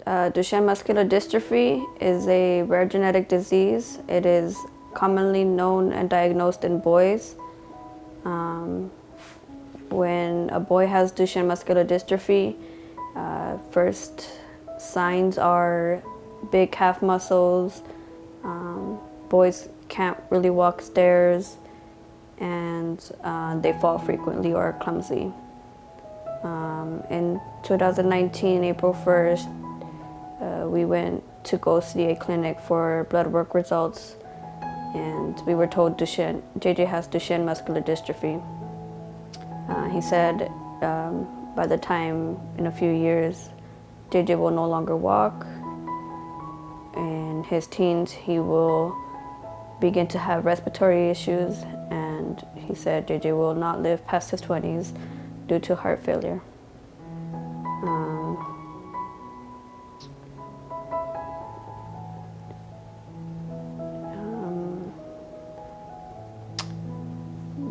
Duchenne Muscular Dystrophy is a rare genetic disease. It is commonly known and diagnosed in boys. When a boy has Duchenne Muscular Dystrophy, first signs are big calf muscles. Boys can't really walk stairs, and they fall frequently or are clumsy. In 2019, April 1st, we went to go see a clinic for blood work results, and we were told JJ has Duchenne Muscular Dystrophy. He said by the time in a few years, JJ will no longer walk. In his teens, he will begin to have respiratory issues, and he said JJ will not live past his 20s due to heart failure.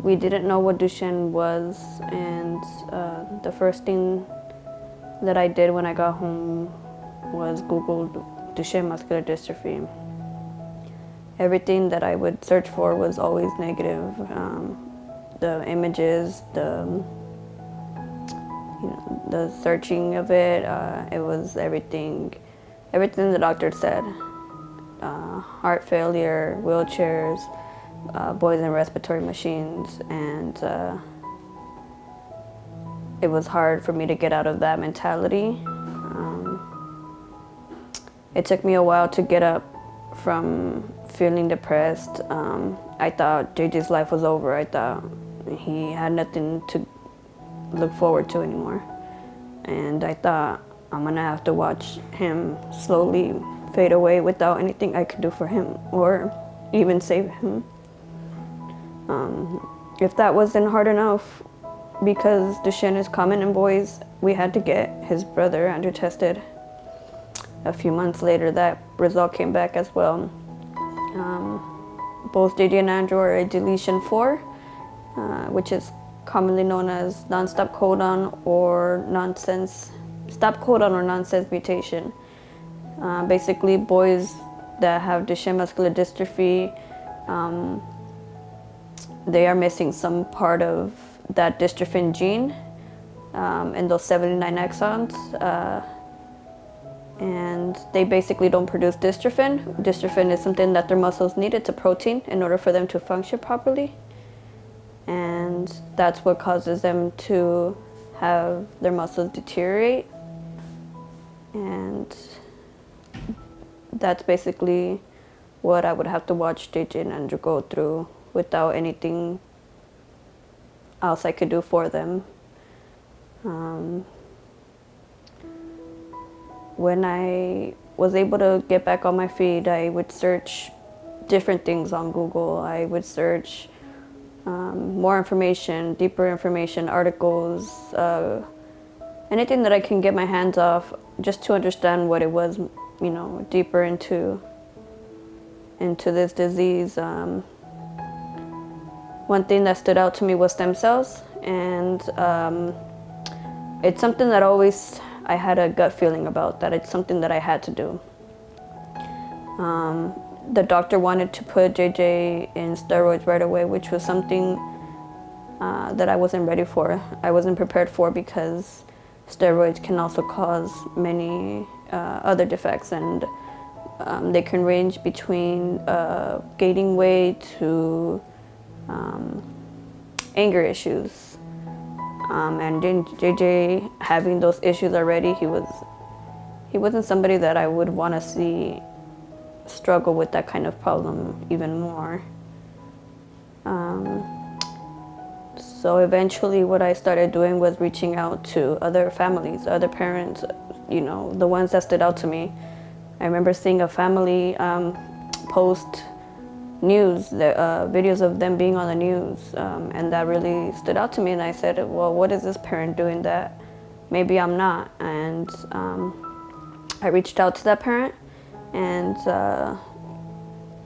We didn't know what Duchenne was, and the first thing that I did when I got home was Google Duchenne Muscular Dystrophy. Everything that I would search for was always negative. The images, the searching of it, it was everything the doctor said. Heart failure, wheelchairs, boys in respiratory machines, and it was hard for me to get out of that mentality. It took me a while to get up from feeling depressed. I thought JJ's life was over. I thought he had nothing to look forward to anymore. And I thought I'm gonna have to watch him slowly fade away without anything I could do for him or even save him. If that wasn't hard enough, because Duchenne is common in boys, we had to get his brother Andrew tested. A few months later, that result came back as well. Both JJ and Andrew are a deletion 4, which is commonly known as non-stop codon or nonsense mutation. Basically, boys that have Duchenne muscular dystrophy, they are missing some part of that dystrophin gene in those 79 exons. And they basically don't produce dystrophin. Dystrophin is something that their muscles need. It's a protein in order for them to function properly. And that's what causes them to have their muscles deteriorate. And that's basically what I would have to watch JJ and Andrew go through without anything else I could do for them. When I was able to get back on my feet, I would search different things on Google. I would search more information, deeper information, articles, anything that I can get my hands off just to understand what it was, deeper into this disease. One thing that stood out to me was stem cells, and it's something that I had a gut feeling about, that it's something that I had to do. The doctor wanted to put JJ in steroids right away, which was something that I wasn't ready for. I wasn't prepared for, because steroids can also cause many other defects, and they can range between gaining weight to anger issues. And JJ having those issues already, he wasn't somebody that I would want to see struggle with that kind of problem even more. So eventually what I started doing was reaching out to other families, other parents, the ones that stood out to me. I remember seeing a family post news, videos of them being on the news, and that really stood out to me. And I said, well, what is this parent doing that maybe I'm not? And I reached out to that parent, and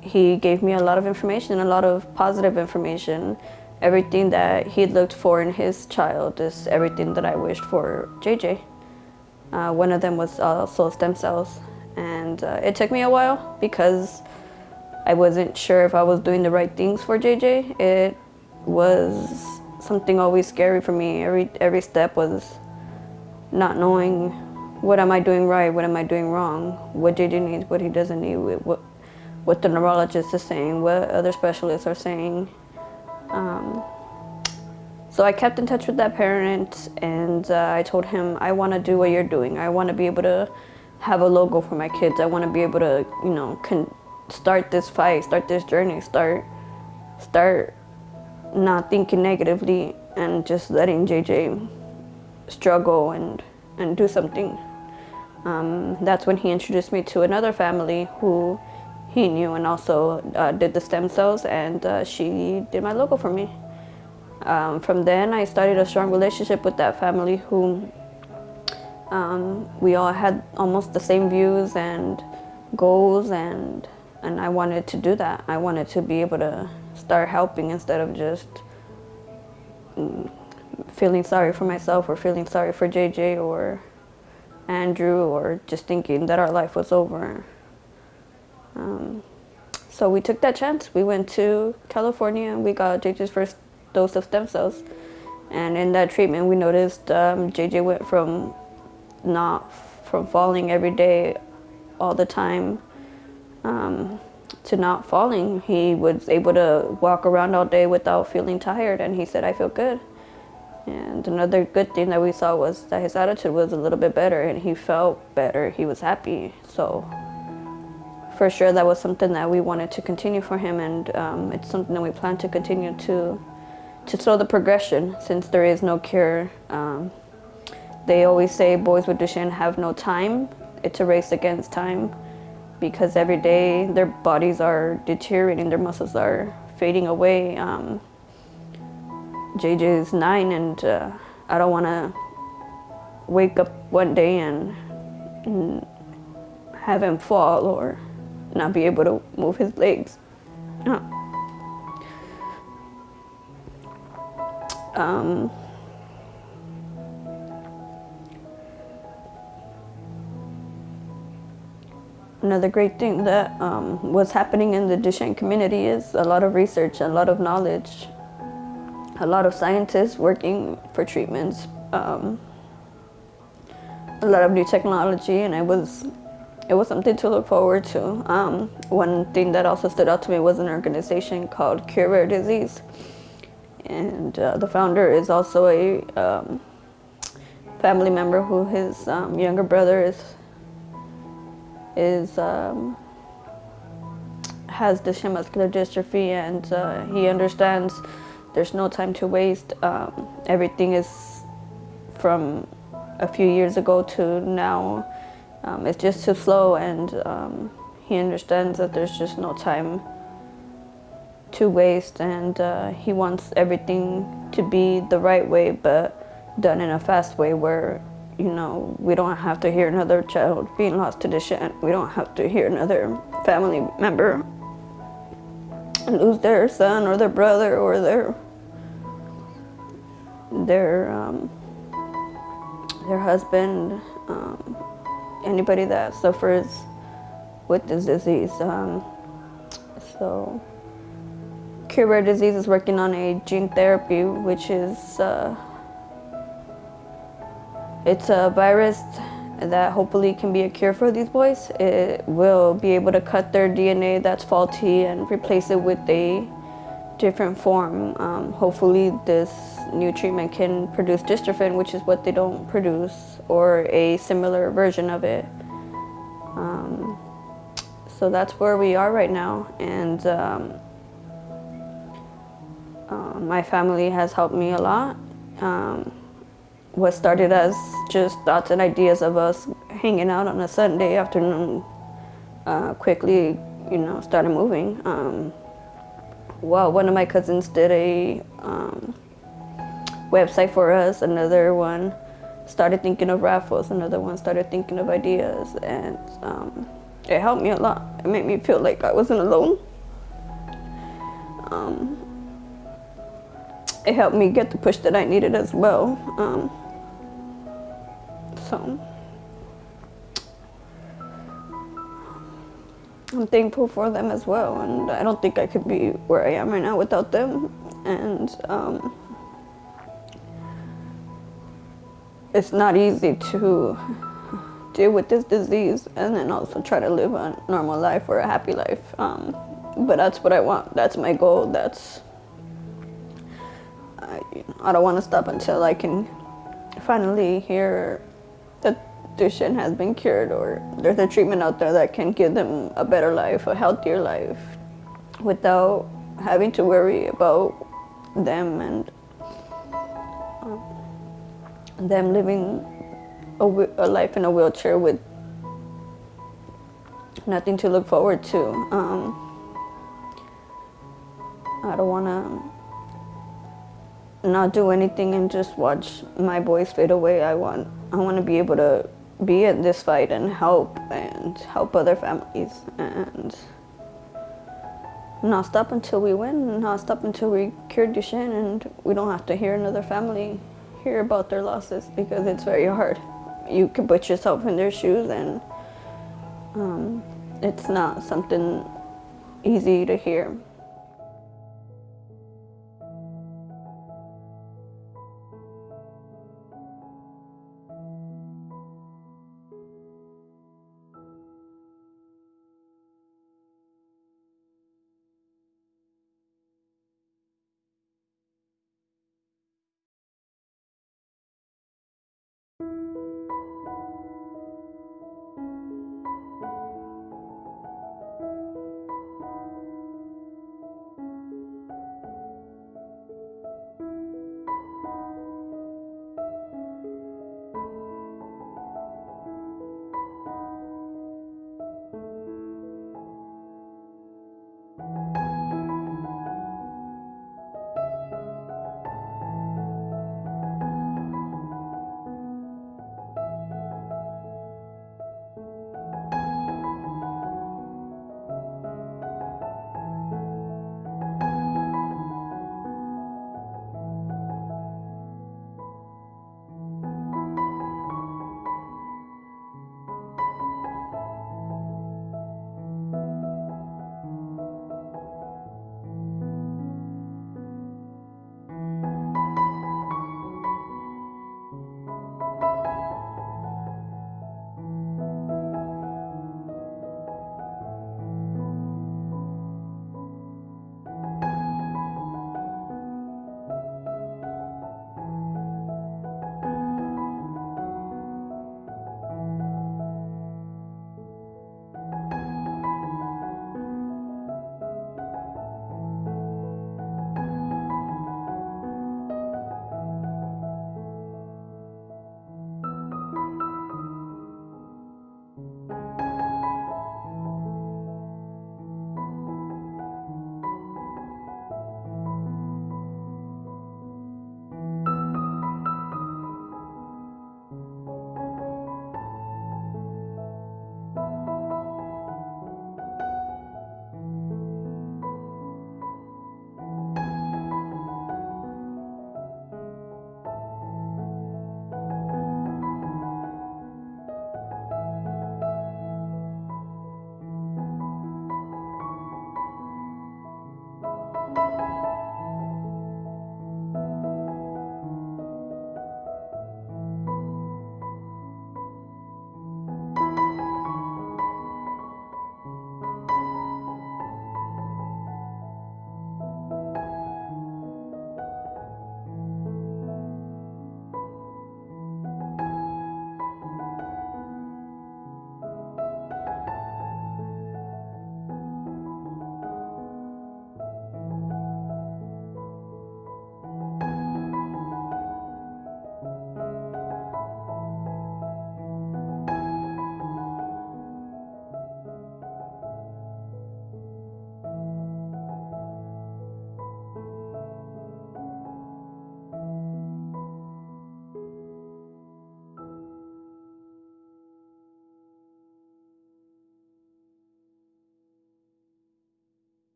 he gave me a lot of information, a lot of positive information. Everything that he looked for in his child is everything that I wished for JJ. One of them was also stem cells. And it took me a while because I wasn't sure if I was doing the right things for JJ. It was something always scary for me. Every step was not knowing, what am I doing right, what am I doing wrong, what JJ needs, what he doesn't need, what the neurologist is saying, what other specialists are saying. So I kept in touch with that parent, and I told him, I want to do what you're doing. I want to be able to have a logo for my kids. I want to be able to, start this fight, start this journey, start not thinking negatively and just letting JJ struggle and do something. That's when he introduced me to another family who he knew and also did the stem cells, and she did my logo for me. From then I started a strong relationship with that family who we all had almost the same views and goals, and I wanted to do that. I wanted to be able to start helping instead of just feeling sorry for myself or feeling sorry for JJ or Andrew or just thinking that our life was over. So we took that chance. We went to California and we got JJ's first dose of stem cells. And in that treatment, we noticed JJ went from falling every day all the time to not falling. He was able to walk around all day without feeling tired, and he said, I feel good. And another good thing that we saw was that his attitude was a little bit better and he felt better. He was happy. So for sure that was something that we wanted to continue for him, and it's something that we plan to continue to show the progression since there is no cure. They always say boys with Duchenne have no time. It's a race against time because every day their bodies are deteriorating, their muscles are fading away. JJ is 9 and I don't want to wake up one day and have him fall or not be able to move his legs. Another great thing that was happening in the Duchenne community is a lot of research, a lot of knowledge, a lot of scientists working for treatments, a lot of new technology, and it was something to look forward to. One thing that also stood out to me was an organization called Cure Rare Disease, and the founder is also a family member who his younger brother has Duchenne Muscular Dystrophy, and he understands there's no time to waste. Everything is from a few years ago to now. It's just too slow, and he understands that there's just no time to waste, and he wants everything to be the right way, but done in a fast way where, we don't have to hear another child being lost to Duchenne. We don't have to hear another family member lose their son or their brother or their husband, anybody that suffers with this disease. So Cure Rare Disease is working on a gene therapy, which is it's a virus that hopefully can be a cure for these boys. It will be able to cut their DNA that's faulty and replace it with a different form. Hopefully this new treatment can produce dystrophin, which is what they don't produce, or a similar version of it. So that's where we are right now, and my family has helped me a lot. What started as just thoughts and ideas of us hanging out on a Sunday afternoon quickly, started moving. One of my cousins did a website for us. Another one started thinking of raffles. Another one started thinking of ideas, and it helped me a lot. It made me feel like I wasn't alone. It helped me get the push that I needed as well. So I'm thankful for them as well, and I don't think I could be where I am right now without them. And it's not easy to deal with this disease and then also try to live a normal life or a happy life. But that's what I want. That's my goal. I don't want to stop until I can finally hear that Duchenne has been cured, or there's a treatment out there that can give them a better life, a healthier life, without having to worry about them and them living a life in a wheelchair with nothing to look forward to. I don't want to not do anything and just watch my boys fade away. I want to be able to be in this fight and help other families, and not stop until we win, not stop until we cure Duchenne and we don't have to hear another family hear about their losses, because it's very hard. You can put yourself in their shoes, and it's not something easy to hear.